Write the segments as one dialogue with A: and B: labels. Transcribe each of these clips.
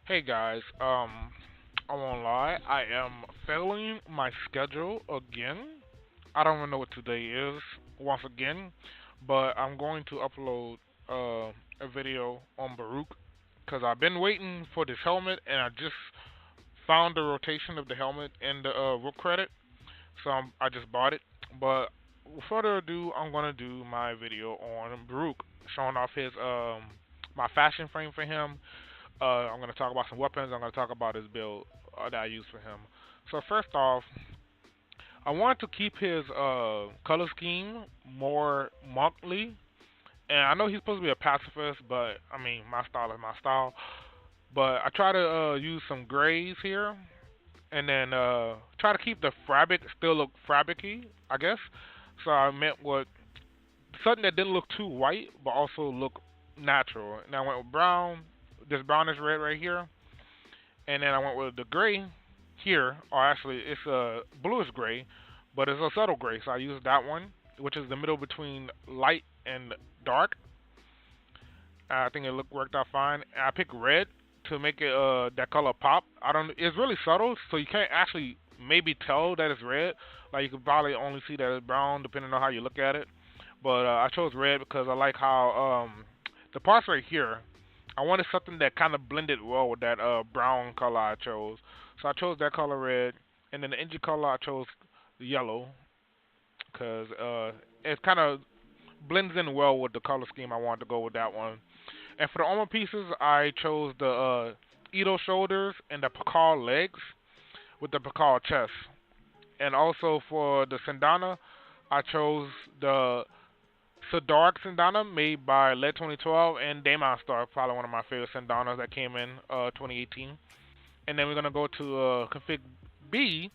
A: Hey guys, I won't lie, I am failing my schedule again. I don't even know what today is once again, but I'm going to upload a video on Baruuk because I've been waiting for this helmet and I just found the rotation of the helmet in the rook credit, so I just bought it. But without further ado, I'm gonna do my video on Baruuk, showing off his my fashion frame for him. I'm going to talk about some weapons. I'm going to talk about his build that I use for him. So first off, I want to keep his color scheme more monthly. And I know he's supposed to be a pacifist, but I mean, my style is my style. But I try to use some grays here, and then try to keep the fabric still look fabricy, I guess. So I meant what something that didn't look too white, but also look natural. And I went with brown, this brownish red right here, and then I went with the gray here, or actually it's a bluish gray, but it's a subtle gray. So I used that one, which is the middle between light and dark. I think it worked out fine. I picked red to make it that color pop. I don't. It's really subtle, so you can't actually maybe tell that it's red. Like you could probably only see that it's brown depending on how you look at it. But I chose red because I like how the parts right here. I wanted something that kind of blended well with that brown color I chose. So I chose that color red, and then the engine color I chose yellow because it kind of blends in well with the color scheme I wanted to go with that one. And for the armor pieces, I chose the Edo shoulders and the Pakal legs with the Pakal chest. And also for the Sandana, I chose the Dark Sandana made by Led 2012 and Daemon Star, probably one of my favorite Sandanas that came in 2018. And then we're gonna go to config B.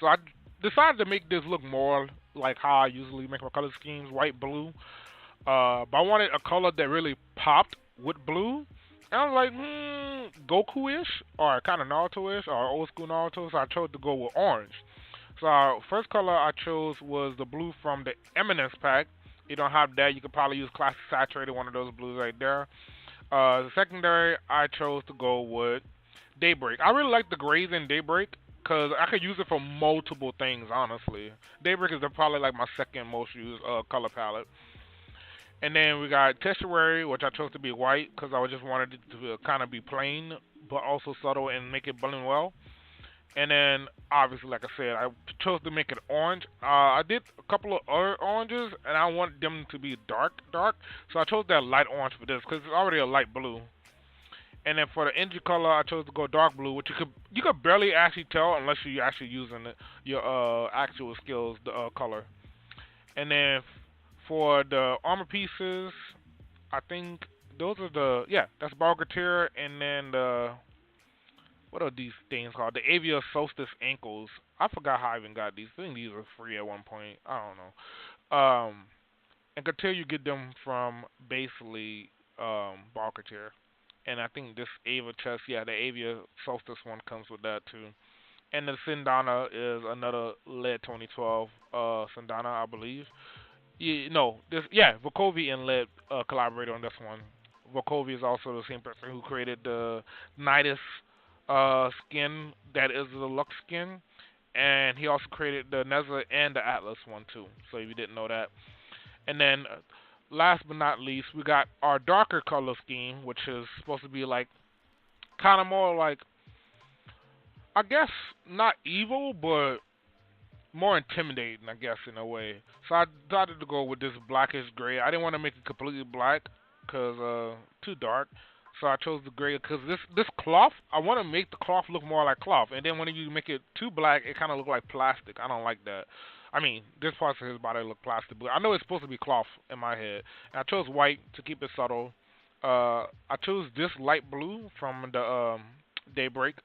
A: So I decided to make this look more like how I usually make my color schemes, white, blue. But I wanted a color that really popped with blue. And I was like, Goku-ish, or kind of Naruto-ish, or old school Naruto. So I chose to go with orange. So first color I chose was the blue from the Eminence pack. You don't have that, you could probably use Classic Saturated, one of those blues right there. The secondary I chose to go with Daybreak. I really like the grays in Daybreak because I could use it for multiple things, honestly. Daybreak is probably like my second most used color palette. And then we got Tessuary, which I chose to be white because I just wanted it to kind of be plain, but also subtle and make it blend well. And then, obviously, like I said, I chose to make it orange. I did a couple of other oranges, and I wanted them to be dark, dark. So I chose that light orange for this because it's already a light blue. And then for the engine color, I chose to go dark blue, which you could barely actually tell unless you're actually using your actual skills, the color. And then for the armor pieces, I think those are that's Baruuk, and then the what are these things called? The Avia Solstice ankles. I forgot how I even got these. I think these were free at one point. I don't know. And Couture you get them from basically Baruuk. And I think this Ava chest, yeah, the Avia Solstice one comes with that too. And the Sindana is another Lead 2012 Sindana, I believe. Yeah, no, Volkovi and Led collaborated on this one. Volkovi is also the same person who created the Nidus skin that is the Lux skin, and he also created the Nezza and the Atlas one too. So if you didn't know that, and then last but not least, we got our darker color scheme, which is supposed to be like kind of more like I guess not evil, but more intimidating, I guess, in a way. So I decided to go with this blackish gray. I didn't want to make it completely black because too dark. So I chose the gray because this cloth, I want to make the cloth look more like cloth. And then when you make it too black, it kind of look like plastic. I don't like that. I mean, this parts of his body look plastic, but I know it's supposed to be cloth in my head. And I chose white to keep it subtle. I chose this light blue from the Daybreak.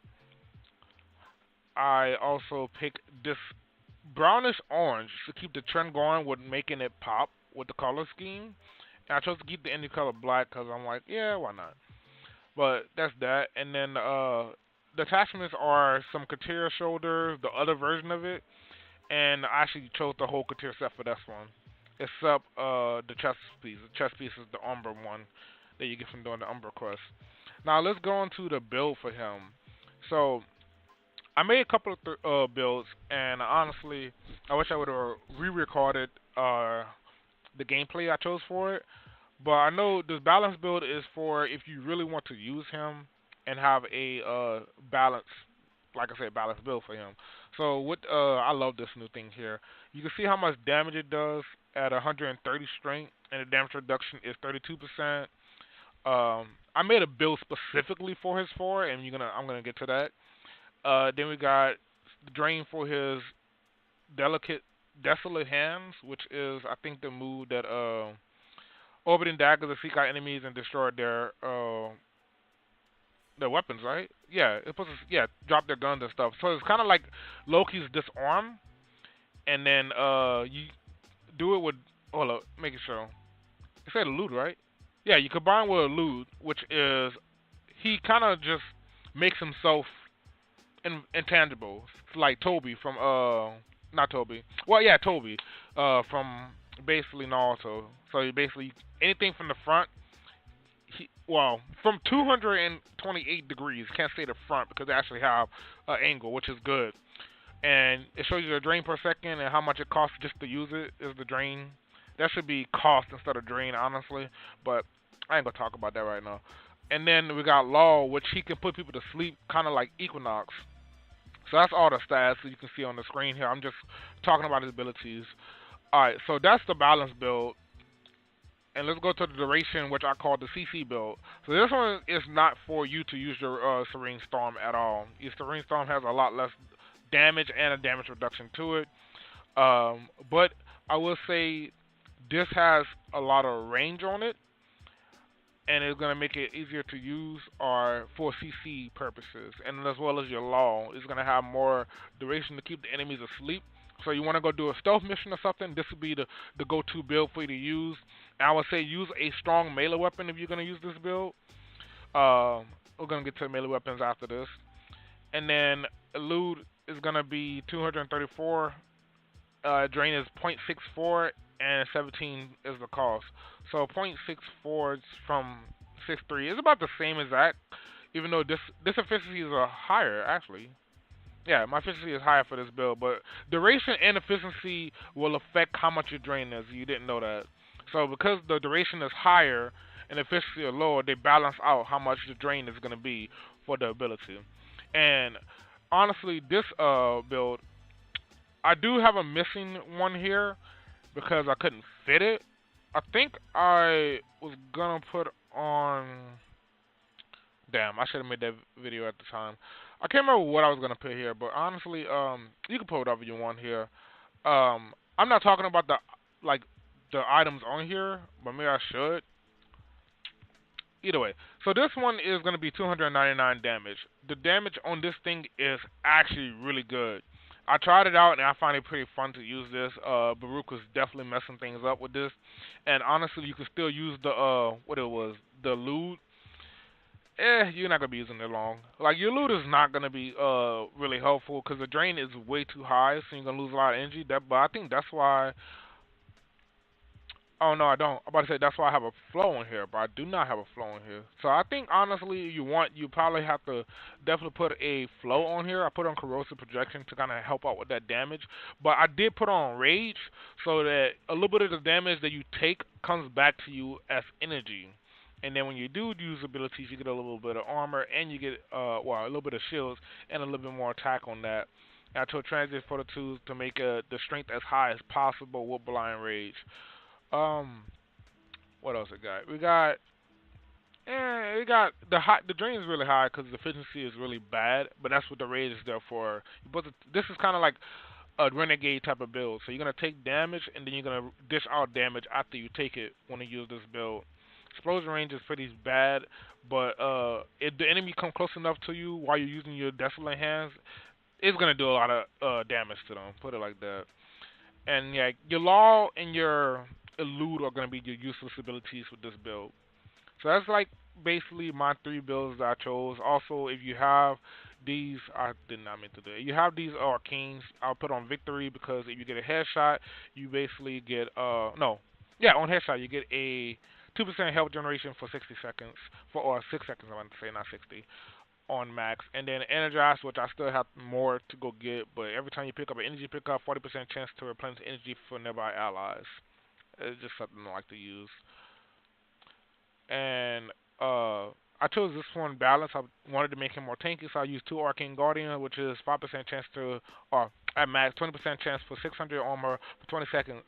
A: I also picked this brownish orange to keep the trend going with making it pop with the color scheme. And I chose to keep the indie color black because I'm like, yeah, why not? But that's that. And then the attachments are some Katia shoulders, the other version of it, and I actually chose the whole Katia set for this one, except the chest piece. The chest piece is the Umbra one that you get from doing the Umbra quest. Now let's go on to the build for him. So I made a couple of builds, and honestly, I wish I would have re-recorded the gameplay I chose for it. But I know this balance build is for if you really want to use him and have a balance, like I said, balance build for him. So what I love this new thing here. You can see how much damage it does at 130 strength, and the damage reduction is 32%. I made a build specifically for his four, and I'm gonna get to that. Then we got drain for his delicate, desolate hands, which is I think the move that orbiting daggers to seek out enemies and destroy their weapons, right? Yeah, it puts drop their guns and stuff. So it's kind of like Loki's disarm, and then you do it with hold up, making sure. It said elude, right? Yeah, you combine with elude, which is he kind of just makes himself intangible, like Toby from not Toby. Well, yeah, Toby from basically Naruto. So you basically anything from the front. From 228 degrees, can't say the front because they actually have an angle, which is good. And it shows you the drain per second and how much it costs just to use it is the drain. That should be cost instead of drain, honestly. But I ain't gonna talk about that right now. And then we got Law, which he can put people to sleep, kind of like Equinox. So that's all the stats that you can see on the screen here. I'm just talking about his abilities. Alright, so that's the balance build. And let's go to the duration, which I call the CC build. So this one is not for you to use your Serene Storm at all. Your Serene Storm has a lot less damage and a damage reduction to it. But I will say this has a lot of range on it, and it's going to make it easier to use or for CC purposes. And as well as your Law, it's going to have more duration to keep the enemies asleep. So you want to go do a stealth mission or something, this would be the go-to build for you to use. And I would say use a strong melee weapon if you're going to use this build. We're going to get to melee weapons after this. And then elude is going to be 234. Drain is 0.64, and 17 is the cost. So 0.64 is from 6.3. It's about the same as that, even though this efficiency is higher, actually. Yeah, my efficiency is higher for this build, but duration and efficiency will affect how much your drain is. You didn't know that. So because the duration is higher and efficiency is lower, they balance out how much the drain is going to be for the ability. And honestly, this build, I do have a missing one here because I couldn't fit it. I think I was going to put on... Damn, I should have made that video at the time. I can't remember what I was gonna put here, but honestly, you can put whatever you want here. I'm not talking about the items on here, but maybe I should. Either way, so this one is gonna be 299 damage. The damage on this thing is actually really good. I tried it out and I find it pretty fun to use this. Baruuk was definitely messing things up with this, and honestly, you can still use the loot. You're not gonna be using it long. Like your loot is not gonna be really helpful because the drain is way too high, so you're gonna lose a lot of energy. But I think that's why. Oh no, I don't. I'm about to say that's why I have a flow in here, but I do not have a flow in here. So I think honestly, you probably have to definitely put a flow on here. I put on corrosive projection to kind of help out with that damage, but I did put on rage so that a little bit of the damage that you take comes back to you as energy. And then when you do use abilities, you get a little bit of armor, and you get a little bit of shields, and a little bit more attack on that. And I took transit fortitude to make the strength as high as possible with blind rage. What else we got? We got the drain is really high because the efficiency is really bad, but that's what the rage is there for. But this is kind of like a renegade type of build. So you're gonna take damage, and then you're gonna dish out damage after you take it when you use this build. Explosion range is pretty bad, but if the enemy come close enough to you while you're using your desolate hands, it's gonna do a lot of damage to them. Put it like that. And yeah, your Law and your elude are gonna be your useless abilities with this build. So that's like basically my three builds that I chose. Also, if you have these, I did not mean to do it. You have these arcanes, I'll put on victory because if you get a headshot, you basically get on headshot you get a 2% health generation for 60 seconds, or 6 seconds. I want to say, not 60, on max. And then energize, which I still have more to go get, but every time you pick up an energy pickup, 40% chance to replenish energy for nearby allies. It's just something I like to use. And I chose this one balance. I wanted to make him more tanky, so I used two Arcane Guardian, which is 5% chance to, or at max 20% chance for 600 armor for 20 seconds.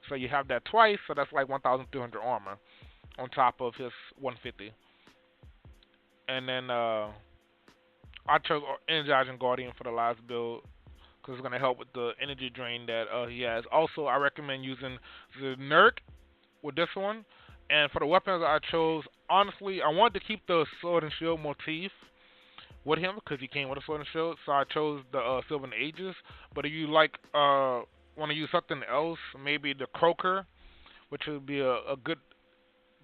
A: So you have that twice, so that's like 1,300 armor on top of his 150. And then I chose Energizing Guardian for the last build because it's gonna help with the energy drain that he has. Also, I recommend using the Nurk with this one. And for the weapons I chose, honestly, I wanted to keep the sword and shield motif with him because he came with a sword and shield. So I chose the Sylvan Aegis. But if you like, want to use something else, maybe the Croaker, which would be a good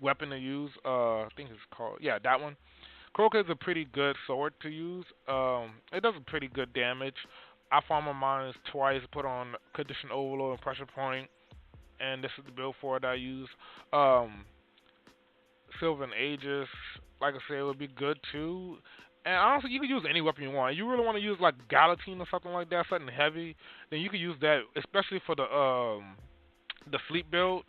A: weapon to use. I think it's called, yeah, that one. Croaker is a pretty good sword to use. It does pretty good damage. I found my mines twice, put on Condition Overload and Pressure Point, and this is the build for it I use. Sylvan Aegis, like I said, it would be good too. And honestly, you can use any weapon you want. You really want to use like Galatine or something like that, something heavy, then you can use that, especially for the sleep build.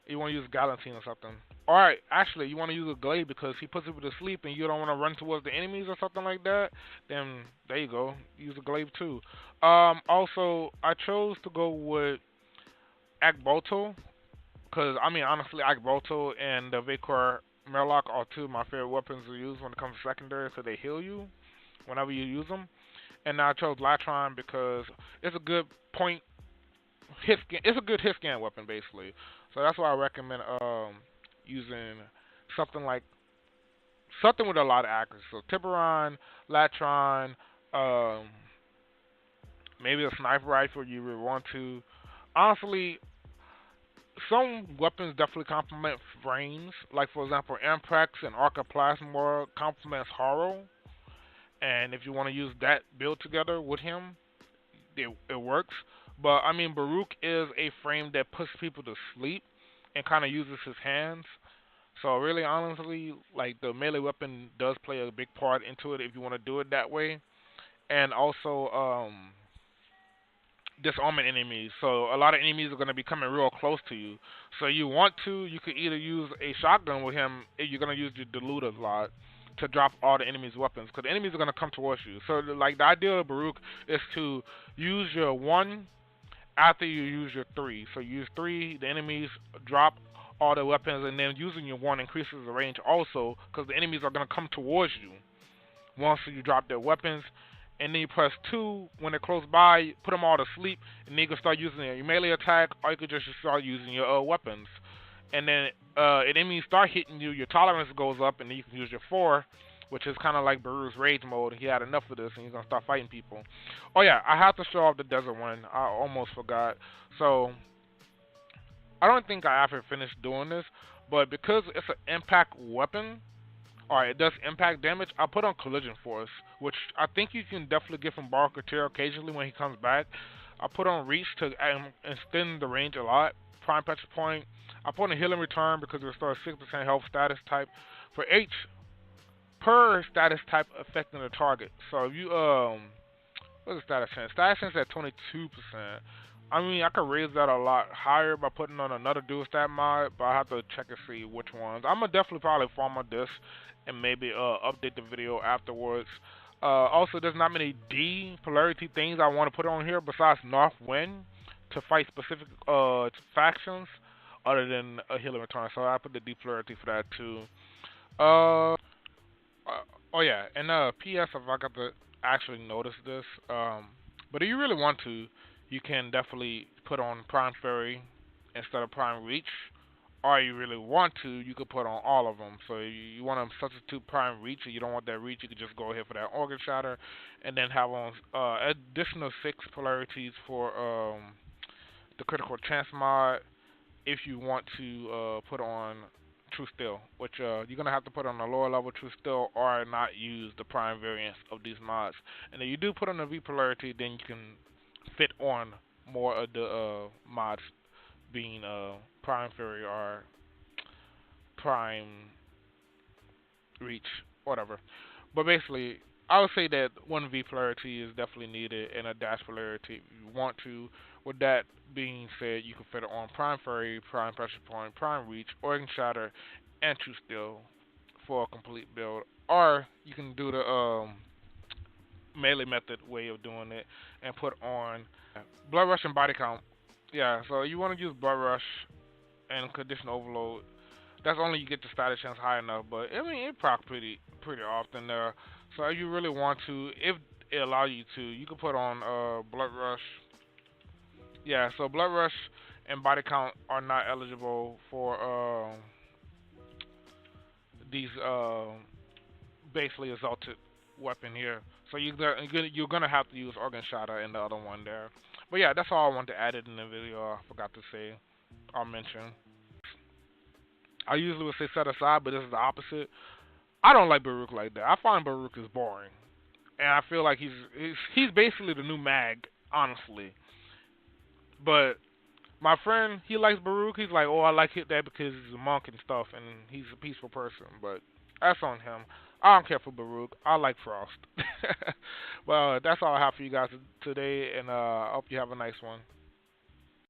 A: You want to use Galatine or something. Alright, actually, you want to use a glaive because he puts people to sleep and you don't want to run towards the enemies or something like that. Then, there you go. Use a glaive too. Also, I chose to go with Akbolto because, I mean, honestly, Akbolto and the Vacor Murloc are two of my favorite weapons to use when it comes to secondary, so they heal you whenever you use them. And I chose Latron because it's a good point hit scan. It's a good hit scan weapon basically. So that's why I recommend using something like something with a lot of accuracy. So Tiburon, Latron, maybe a sniper rifle you would want to. Honestly, some weapons definitely complement frames. Like for example, Amprex and Arcaplasma complements Horror. And if you want to use that build together with him, it works. But I mean, Baruuk is a frame that puts people to sleep and kind of uses his hands. So really, honestly, like the melee weapon does play a big part into it if you want to do it that way. And also, disarming enemies. So a lot of enemies are going to be coming real close to you. So you want to, you could either use a shotgun with him if you're going to use the Dilute a lot to drop all the enemies' weapons, because the enemies are going to come towards you. So like the idea of Baruuk is to use your 1 after you use your 3. So you use 3, the enemies drop all the weapons, and then using your 1 increases the range also, because the enemies are going to come towards you once you drop their weapons. And then you press 2 when they're close by, put them all to sleep, and then you can start using your melee attack, or you could just start using your weapons. And then enemies start hitting you, your tolerance goes up, and then you can use your 4, which is kind of like Baruuk's rage mode. He had enough of this, and he's going to start fighting people. Oh yeah, I have to show off the desert one. I almost forgot. So, I don't think I ever finished doing this, but because it's an impact weapon, or it does impact damage, I put on Collision Force, which I think you can definitely get from Baruuk occasionally when he comes back. I put on Reach to extend the range a lot. Prime Pressure Point. I put on Healing Return because it restores 6% health status type for H per status type affecting the target. So if you what's the status chance? Status chance at 22%. I mean, I could raise that a lot higher by putting on another dual stat mod, but I have to check and see which ones. I'm gonna definitely probably farm on this and maybe update the video afterwards. Also, there's not many D polarity things I want to put on here besides North Wind to fight specific factions other than a Healing Return. So I put the D polarity for that too. Oh yeah, and P.S. if I got to actually notice this, but if you really want to, you can definitely put on Prime Fairy instead of Prime Reach. Or you really want to, you could put on all of them. So you want to substitute Prime Reach, and you don't want that Reach, you could just go ahead for that Organ Shatter, and then have on additional 6 polarities for the Critical Chance mod if you want to put on True Steel, which you're going to have to put on a lower level True Steel or not use the Prime variants of these mods. And if you do put on the V polarity, then you can fit on more of the mods being Prime Fairy or prime reach, whatever. But basically, I would say that 1V polarity is definitely needed and a dash polarity if you want to. With that being said, you can fit it on prime fairy, prime pressure point, prime reach, organ shatter, and true steel for a complete build. Or you can do the melee method way of doing it and put on blood rush and body count. Yeah, so you want to use blood rush and condition overload. That's only you get the status chance high enough, but I mean it proc pretty often there. So if you really want to, if it allows you to, you can put on blood rush. Yeah, so blood rush and body count are not eligible for these basically exalted weapon here. So you're gonna have to use organ shatter in the other one there. But yeah, that's all I wanted to add it in the video. I forgot to say or mention. I usually would say set aside, but this is the opposite. I don't like Baruuk like that. I find Baruuk is boring, and I feel like he's basically the new Mag, honestly. But my friend, he likes Baruuk. He's like, oh, I like that because he's a monk and stuff, and he's a peaceful person. But that's on him. I don't care for Baruuk. I like Frost. Well, that's all I have for you guys today, and I hope you have a nice one.